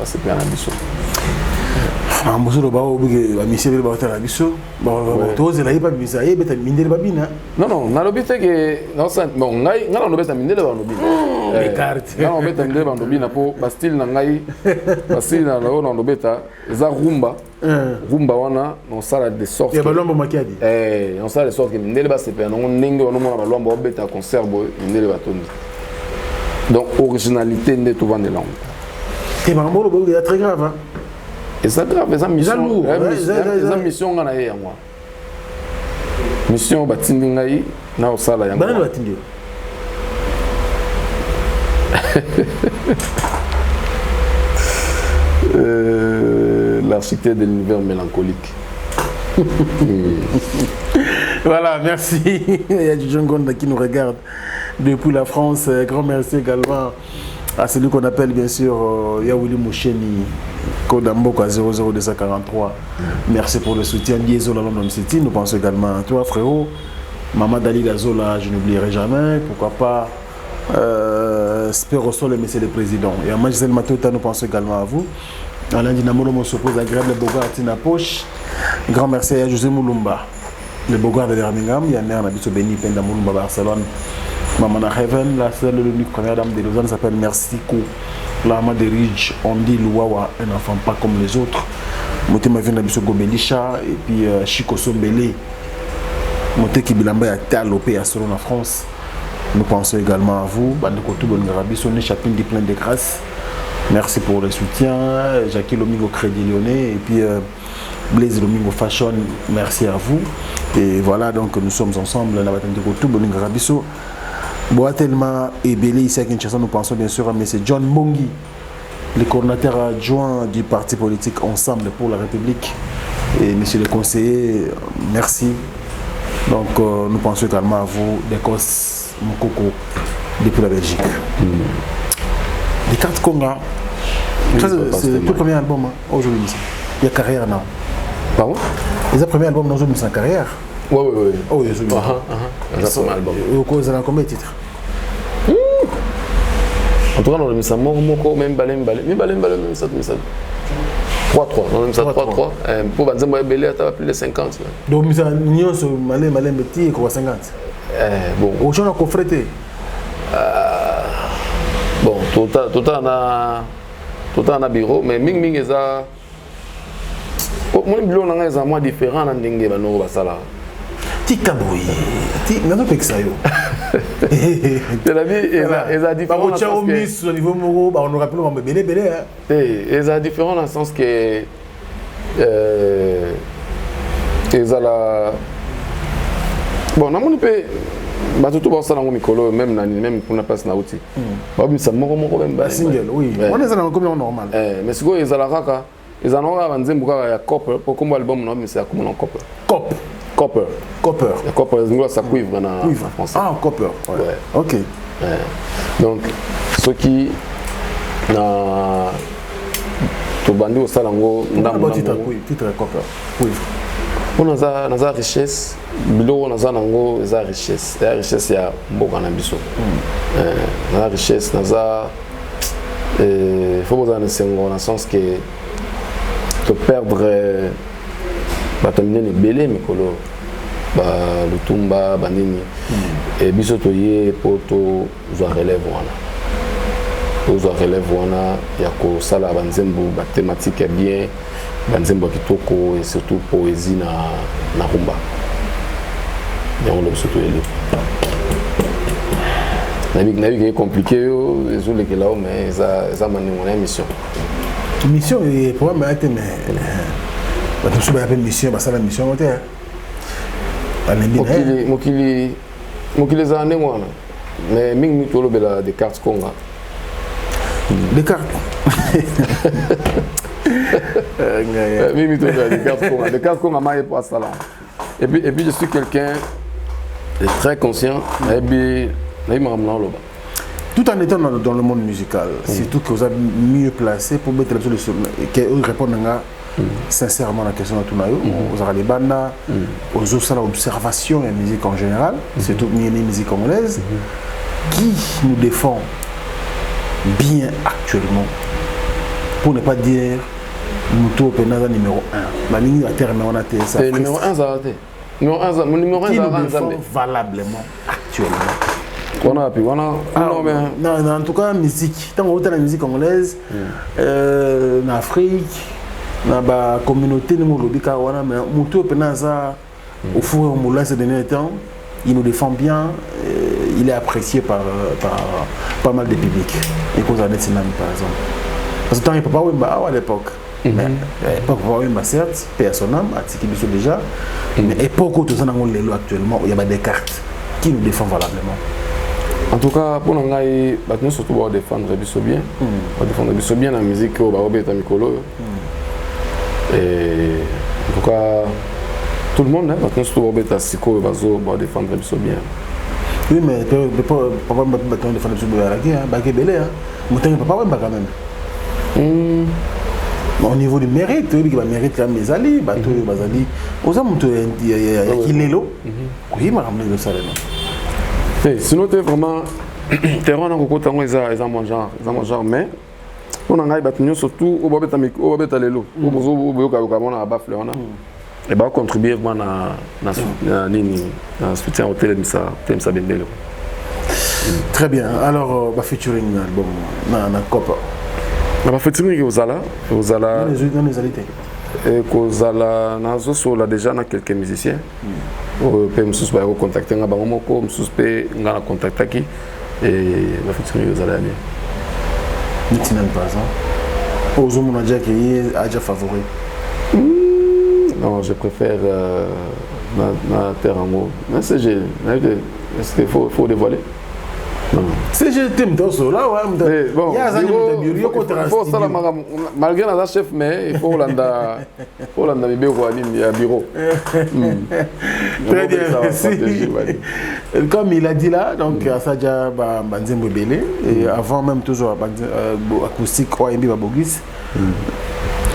c'est bien ambition. Mboso lo ba obuge ba mission le ba tala biso ba toze la iba bisa ye beta mindele babina non na lobite que non ça bon ngai ngala no beta mindele ba no bina les cartes ngala no beta mindele ba no bina po ba style na ngai ba style na no beta za rumba wana no sala de sorte ya balombo makiadi on sala de sorte que mindele ba se pe no ndenge no mona balombo beta concert bo mindele ba tondi donc originalité de tout vendre langue et bambolo bo ya très grave hein. Et ça grave, c'est mission. C'est mission qu'on a eu moi. Mission batindi ngai na osala yango. Bana batindi. L'architecte de l'univers mélancolique. Voilà, merci. Il y a du Jongonda qui nous regarde depuis la France. Grand merci également à celui qu'on appelle bien sûr Yaouli Moucheni. Kodamboko à 00243. Merci pour le soutien. Diesel à London City. Nous pensons également à toi, frérot. Maman Dali Gazola, je n'oublierai jamais. Pourquoi pas Spero Sol, monsieur le président. Et à Magisel Matota, nous pensons également à vous. Alain Dinamolo me s'oppose agréable Bogart Tina Poche. Grand merci à José Moulumba, le Bogart de Birmingham. Il y a un habitant béni Penda Moulumba Barcelone. Maman Heaven, la seule l'unique première dame de Lausanne s'appelle Merci Kou. La maman de Ridge, on dit Louawa, un enfant pas comme les autres. Motema vient d'Abisso Gobelisha et puis Chico Sombele. Moté qui bilamba a talopé à Solon en France. Nous pensons également à vous. Bandeko Toubongarabi, son chapin dit plein de grâce. Merci pour le soutien. Jackie Lomingo Crédit Lyonnais et puis Blaise Lomingo Fashion, merci à vous. Et voilà, donc nous sommes ensemble. Bandeko Toubongarabi. Boatelma et Belé ici à Kinshasa, nous pensons bien sûr à M. John Mongi, le coordinateur adjoint du parti politique Ensemble pour la République. Et monsieur le conseiller, merci. Donc nous pensons également à vous, d'Écosse, Mokoko, depuis la Belgique. Les cartes Conga, c'est le premier album aujourd'hui. Il y a carrière non. Pardon? Les premiers albums dans une carrière. Oui. Oh, il y a un album. Vous avez combien de titres? En tout cas, on a mis ça, même balem. 3-3. On a mis ça 3-3. Pour Banzembo Belé, tu as plus de 50. Donc, nous avons malin petit et 50. Bon. Au champ, on a confrété. Bon, tout un bureau, mais Ming est à. Mon bureau est à moi différent dans le Ndenge Basala. Tikaboui. Non, non, pas ça. C'est la vie, ils ont différent. Au niveau Moro, on nous rappelle qu'on va belé. Ils ont différent dans le sens que. Ils ont la. Bon, on peut. Tout le monde même pour la place na outil. Ça moro même single, oui. On est dans comme normal. Mais si ils ont la raka, ils en ont un ya copper pour comme album non mais c'est comme un copper. Copper. Le copper ça cuivre en français. Ah, copper. Ouais. OK. Donc ceux qui na to bandi au salango ndambo titre copper. Cuivre. On a la richesse, on a la richesse. La richesse, il y a beaucoup de choses. La richesse, il faut que dans le sens que tu perdre, tu as les belés, mais le tumba, et biso to yé pour to relève il y a que ça la thématique est bien. Banzembo kitoko et surtout poésie na rumba. On a surtout les. Navi compliqué les autres là mais ça m'a mon émission. Mission est pour moi mais je suis appelé mission ça la mission monter. Mokili za ane mwana. Mais mingi tolo bela des cartes Conga. Des cartes. Les cartes qu'on a maillé pour ça là. Et puis je suis quelqu'un de très conscient. Tout en étant dans le monde musical, surtout que vous êtes mieux placé pour mettre la solution et répondre sincèrement à la question de tout le monde. Vous avez les bandes, aux autres observations et la musique en général, surtout les musiques congolaises, qui nous défend bien actuellement. pour ne pas dire Muto Penaza numéro 1. Ma ligne à terme, on a été ça. Numéro 1, ça a été. Numéro 1, ça a été. Valablement, actuellement. On a pu, on a. Non, en tout cas, musique. Tant que la musique congolaise, en Afrique, dans la communauté, Muto Penaza, au fur et à mesure ces derniers temps, il nous défend bien. Il est apprécié par pas mal de publics. Et cause à Netsinam, par exemple. Parce que tant il ne peut pas Wemba à l'époque. Mais l'époque Wemba, certes, paix à son âme, à Tiki-Bisso déjà. Mais l'époque où tout ça actuellement, il y a des cartes qui nous défendent valablement. En tout cas, pour nous, nous surtout on défendre Bisso bien. On défendre Bisso bien la musique au Barobé et Mikolo. Et en tout cas, tout le monde, maintenant surtout Barobé et Siko, on va défendre Bisso bien. Oui, mais papa va défendre Bisso bien à la guerre, Baké Belé, Moutin papa va quand même. Au niveau du mérite, il va mériter quand même les alliés, bateau, bazali. Aux hommes, il y a Kilelo. Oui, ma ramené le salaire. Sinon, tu es vraiment. Tu es vraiment un genre, mais on a battu surtout au Babet-Alelo. Et va contribuer vraiment à soutien au Télémissa Bendelo. Très bien. Alors, featuring album, na Copa. La featuring Ozala. Dans les alités. Et Kozala, on a déjà quelques musiciens. On peut me contacter, on a contacté et la featuring Ozala bien. Nitinan pas ça. Aux hommes on a déjà favori. Non, je préfère ma terre en haut. Mais c'est est-ce qu'il faut dévoiler? C'est je t'aime dans ce là ouais. Bon, malgré la chef mais il faut l'anda bureau. Très bien, merci. Comme il a dit là, donc ça déjà Banzembo Belé et avant même toujours acoustique OMB Babogis.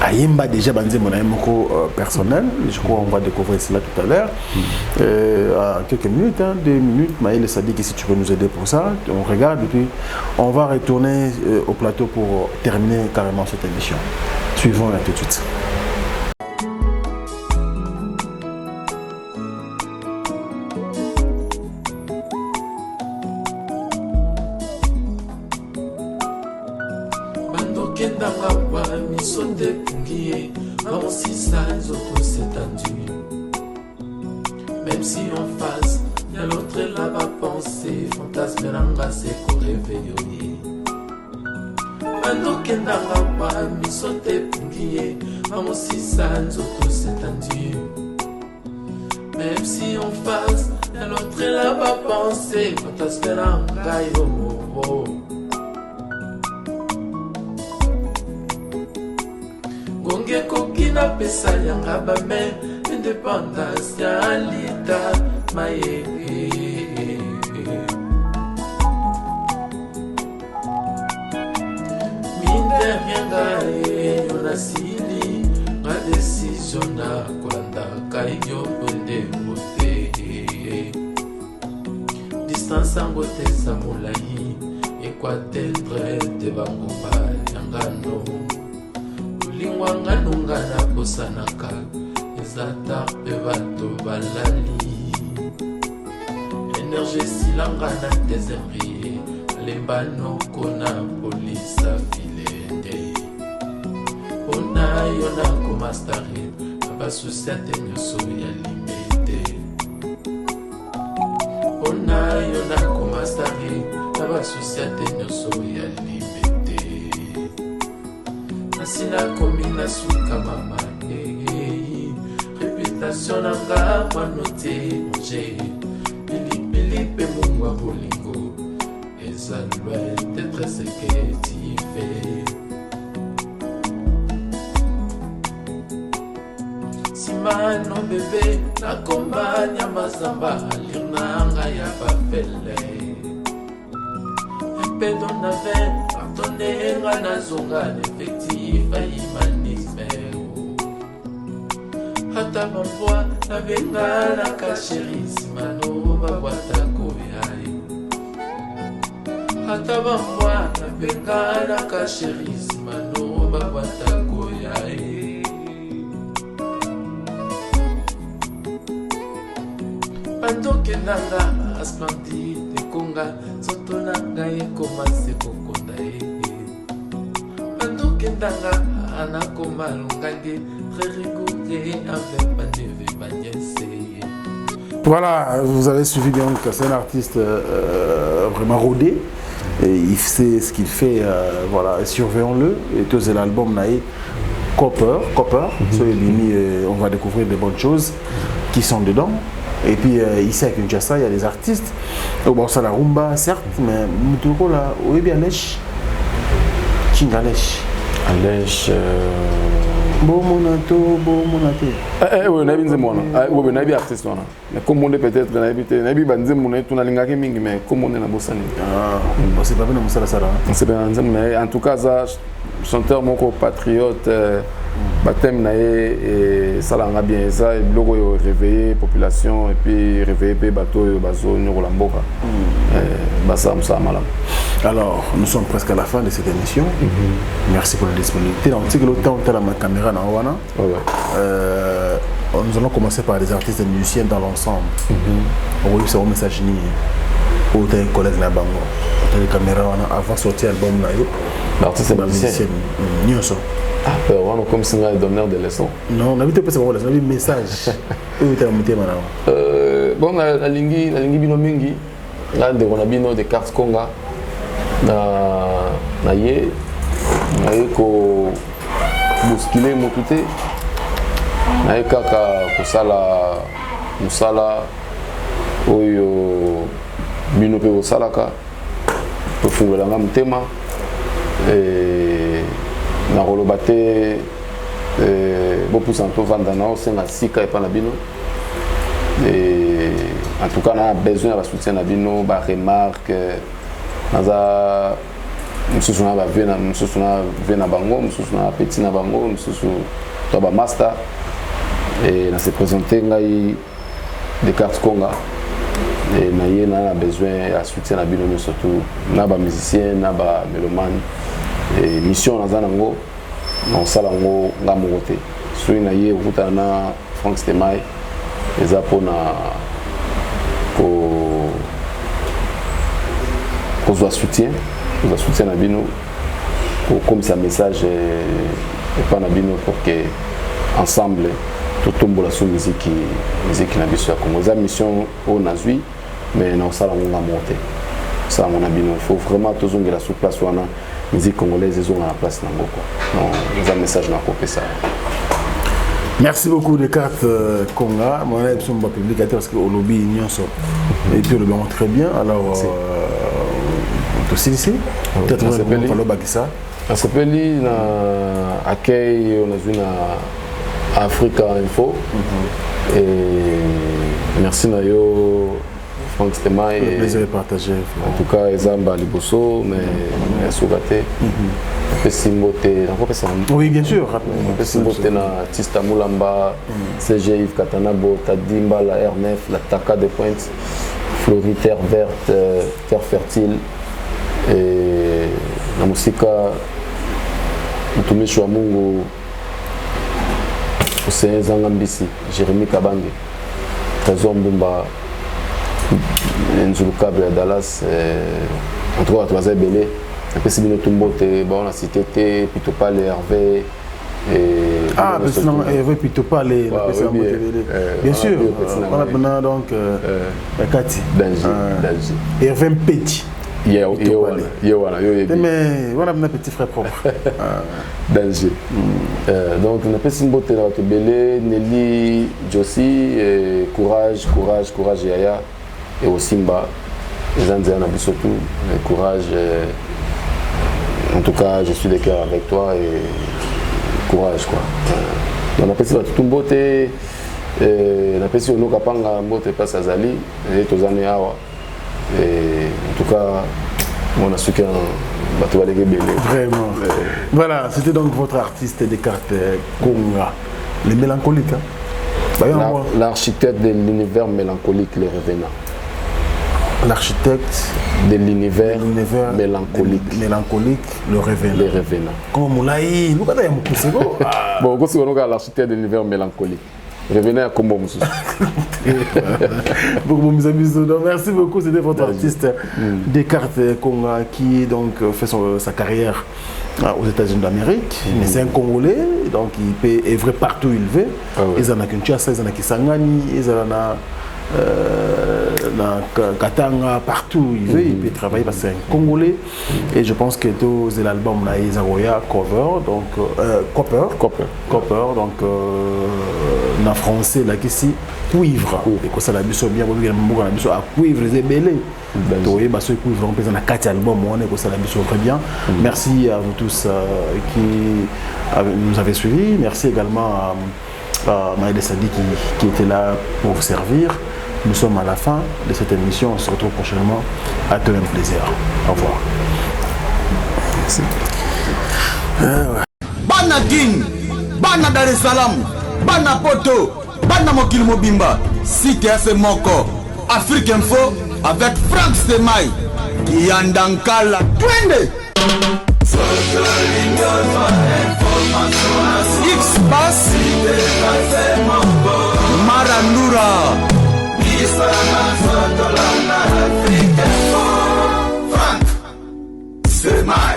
Ayemba déjà Banzembo Naemoko personnel, je crois on va découvrir cela tout à l'heure. À quelques minutes, 2 minutes, Maël Sadik, si tu peux nous aider pour ça, on regarde et puis on va retourner au plateau pour terminer carrément cette émission. Suivons là tout de suite. Même si en face, y a l'autre là-bas pensée, fantasme l'anga c'est qu'on réveille. Ando kendanga pa mi sote pungiye, amo si sans auto c'est tendu. Même si en face, y a l'autre là-bas pensée, fantasme l'anga yo mo. Gonge kokina pesa yanga ba me. Indépendance ya lita maye minde renga yona sili ma décision na kolanda kaigyo bonde bote distance angote samulai equateur de bangomba yangano ulingwa nganunga na bosanaka Zata pevato balali énergie silanga na désembrie lembano kona polisa filende ona yona koma stari aba société nyoso ya limité ona yona koma stari aba société nyoso ya limité nasina komina suka mama Nanga manote manje Pili pe mungwa bolingo Eza loin d'être ce que tu fais Simano bébé na kombanya mazamba Lirnanga ya bafele Pedo nave pardonner nga na zonga L'effectif a humanisme Hata mambwa na benga na kasheri simano babwata koyai Hata mambwa na benga na kasheri simano babwata nanga Splendide konga soto na ngai ekomase kokonda Banduki ndanga anakoma lungandi très rigoureux avec baneve banyese. Voilà, vous avez suivi bien que c'est un artiste vraiment rodé. Et il sait ce qu'il fait, voilà, surveillons-le. Et tout c'est l'album Naï Copper. On va découvrir des bonnes choses qui sont dedans. Et puis ici à Kinshasa, il y a des artistes. Bon, ça la rumba, certes, mais Moutouko là, oui, bien Alèche. Alèche. Alèche. Bon monato. Oui, nabi nzemona. Oui, nabi artiste wana. Mais comme on est peut-être nabi banzemona tout na lingaki mingi mais comme on est na bosani. Ah, c'est pas bien dans ça là. C'est bien mais en tout cas ça chanteur moko patriote baptême naé et ça l'a bien ça et bloko yo réveiller population et puis réveiller pe bateau yo bazo nyola mboka. Basa msa malam. Alors, nous sommes presque à la fin de cette émission. Merci pour la disponibilité. On sait que le temps, on a ma caméra dans Wana. Nous allons commencer par les artistes et musiciens dans l'ensemble. Oui, c'est un message ni au tes collègues là-bas. Les caméras avant de sortir l'album là. L'artiste et musicien. Ah, on a comme si on avait donné des leçons. Non, on a vu pas on a vu message. Où tu as mis maintenant? Bon, la lingi binomingi. Là, on a bino des cartes Conga. na ye ko bousculer motute na ye kaka kosala musala oyo bino pe osalaka tofungolanga motema na koloba te bopusa tovanda na osenga sika epa na bino en tout cas na besoin ya basoutien na bino baremarque naza mususu na bavena mususu na vena bango mususu na petit na bango mususu to ba master et na se présenter ngai des cartes Conga et na ye na besoin à soutien na bino surtout na ba musicien na ba mélomane et mission naza nango on sala ngo nga mokote so na ye okuta na Frank Stemai eza pona kozwa soutien na bino comme ça message et pas na bino pour que ensemble tout tombola sur musique na biso ya Congo za mission au nazui mais na sala nga monter ça mon bino faut vraiment tozongela sur place wana musique congolaise ezonga na place nango quoi non za message na kopé ça. Merci beaucoup de cartes Conga. Moi, je suis un publicateur parce que au lobby, il y a et puis le lobby très bien. Alors, on te ici. Peut-être que vous allez faire ça. On s'appelle accueil, on a vu na Africa Info. Et merci Nayo, Frank Stemai. Le plaisir de partager. En tout cas, Ezamba Liboso, mais Sougate. Oui, bien sûr. Na Tista Moulamba, CG Yves Katanabo, Tadimba, la R9, la Taka de Pointe, Fleury, Terre Verte, Terre Fertile, et la musique, Mutumishu Amungu, Océan Zangambisi, Jérémy Kabange, Trésor Mbumba, Nzulu Kabe à Dallas, en tout cas, tu vas belé. Après, si bien tout on a cité plutôt pas les Hervé. Ah, parce que Hervé plutôt pas les. Bien sûr. On a maintenant donc Kati. Danger. Hervé Petit. Mais on a un petit frère propre. Danger. Donc, on a fait une beauté dans Belé, Nelly, Josie, Courage, Yaya, et au Simba. Les Indiens ont surtout courage. En tout cas, je suis de cœur avec toi et courage quoi. On a passé toute une beauté, on a passé au Nokapanga, beauté passe à Zali, et aux années awa. Et en tout cas, on a su qu'un bateau à l'égué belé. Vraiment. Voilà, c'était donc votre artiste des cartes Conga, les mélancoliques. L'architecte de l'univers mélancolique, les revenants. L'architecte de l'univers mélancolique, le revenant. Les revenants. Comme Moulaï, nous avons poussé. Bon, c'est l'architecte de l'univers mélancolique. Revenez à Combo Moussous. Merci beaucoup, c'était votre artiste Descartes Konga qui donc fait sa carrière aux États-Unis d'Amérique, mais c'est un Congolais, donc il peut œuvrer partout où il veut. Ils en ont Kinshasa, ils en ont Kisangani, ils en ont Katanga, partout où il veut, il peut travailler parce que c'est un Congolais. Et je pense que tous l'album là, ils ont cover, donc Copper, donc en français là ici cuivre. Et que ça la biso bien, on a biso à cuivre c'est belé. Donc il basso cuivre on peut dans 4 albums, on est que ça la biso très bien. Merci à vous tous qui nous avez suivis. Merci également à Maïdé Sadi qui était là pour vous servir. Nous sommes à la fin de cette émission. On se retrouve prochainement. À tout un plaisir. Au revoir. Merci. Bana King, Bana Dar es Salaam, Bana Poto, Bana Mokil Mobimba, CTF Moko, Afrique Info avec Franck Stemai, Yandankala, Twende. X-Bass, Marandura. Franck Stemai.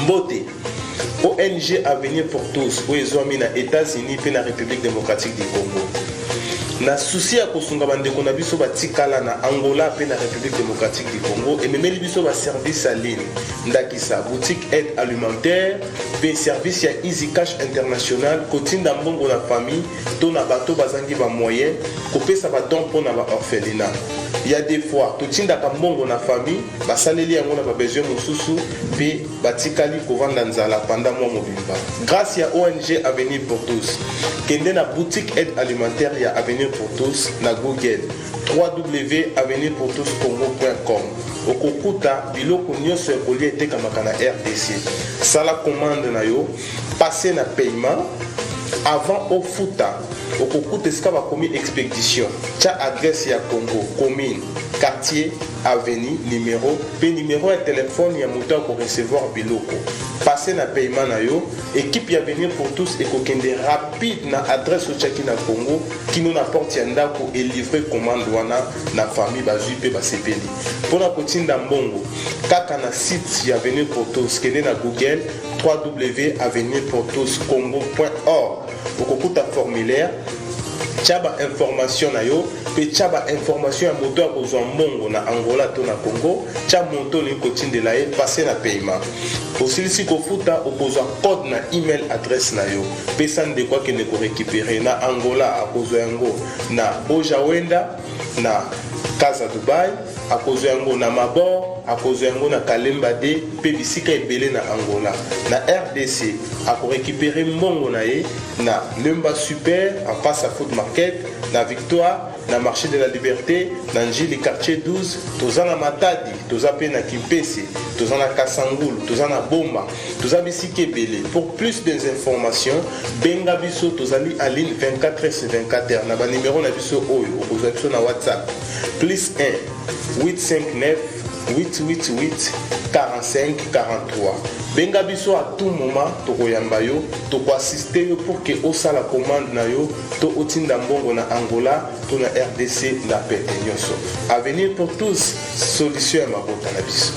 Mbote, ONG Avenir pour tous, où ils ont mis aux États-Unis et la République démocratique du Congo. Na souci à kosunga bande qu'on a biso batikala na Angola et la République démocratique du Congo et même biso ba service à ligne ndakisa boutique aide alimentaire pe service ya Easy Cash International kotinda mbongo na famille to na bato bazangi ba moyen kopesa ba don pour na ba orphelinat. Il y a des fois totinda ka mbongo na famille basaleli yango na ba besoin mususu pe batikali kovanda nzala pendant mois mobimba. Grâce à ONG Avenir pour tous kende na boutique aide alimentaire ya Avenir pour tous na Google www.avenirpourtouscongo.com okokuta biloko nyonso ekoli etekamaka na RDC sala commande na yo passer na paiement avant ofuta okokuta esika bakomi expédition tia adresse ya Congo commune quartier avenue numéro pe numéro ya téléphone ya moto ko recevoir biloko passer na paiement na yo équipe ya Avenir pour tous ekokende rapide na adresse otiaki na Congo kino na porte ya ndako et livrer commande wana na famille bazui pe basepeli pona kotinda mbongo kaka na site ya Avenir pour tous kende na Google www.avenirpourtouscongo.org okokuta formulaire tchaba information na yo pe tchaba information ya moto ya kozwa mbongo na Angola to na Congo tcha moto ni kotindela ye passer na paiement osilisi kofuta okozwa code na email adresse na yo pe sande kwa kene ko récupérer na Angola akozwa yango na Ojawenda na Casa Dubai akozwa yango na Mabor akozwa yango na Kalemba de pe bisika ebele na Angola na RDC ako récupérer mbongo na ye na Lemba Super en face à Food Market na Victoire na marché de la Liberté na Njili quartier 12 toza na Matadi toza pe na Kimpese toza na Kasangulu toza na Bomba toza bisika ebele pour plus d'informations benga biso tozali en ligne 24h/24 na ba numéro na biso oyo okozwa biso na WhatsApp +1 859 888 45 43. Benga biso à tout moment tokoyamba yo toko assister yo pour que osala commande na yo to otinda mbongo na Angola to na RDC na pete nyonso. Avenir pour tous, solution ya mabota na biso.